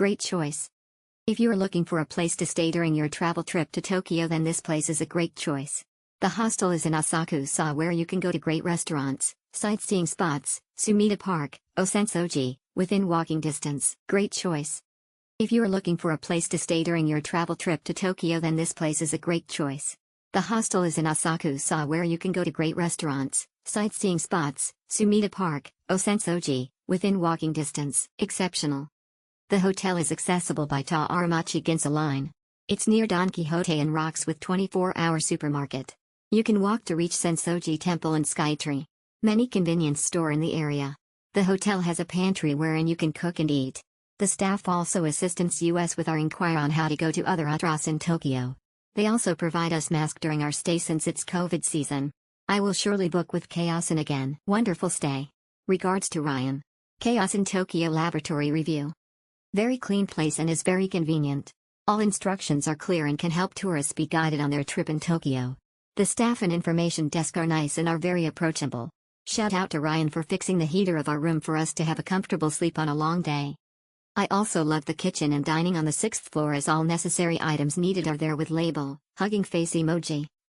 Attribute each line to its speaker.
Speaker 1: Great choice. If you are looking for a place to stay during your travel trip to Tokyo, then this place is a great choice. The hostel is in Asakusa, where you can go to great restaurants, sightseeing spots, Sumida Park, Osensoji, within walking distance. Great choice. If you are looking for a place to stay during your travel trip to Tokyo, then this place is a great choice. The hostel is in Asakusa, where you can go to great restaurants, sightseeing spots, Sumida Park, Osensoji, within walking distance. Exceptional. The hotel is accessible by Ta-Aramachi Ginza Line. It's near Don Quixote and Rocks with 24-hour supermarket. You can walk to reach Sensoji Temple and Skytree. Many convenience store in the area. The hotel has a pantry wherein you can cook and eat. The staff also assistants us with our inquire on how to go to other atras in Tokyo. They also provide us mask during our stay since it's COVID season. I will surely book with Khaosan again. Wonderful stay. Regards to Ryan. Khaosan Tokyo Laboratory Review. Very clean place and is very convenient. All instructions are clear and can help tourists be guided on their trip in Tokyo. The staff and information desk are nice and are very approachable. Shout out to Ryan for fixing the heater of our room for us to have a comfortable sleep on a long day. I also love the kitchen and dining on the 6th floor, as all necessary items needed are there with label, hugging face emoji.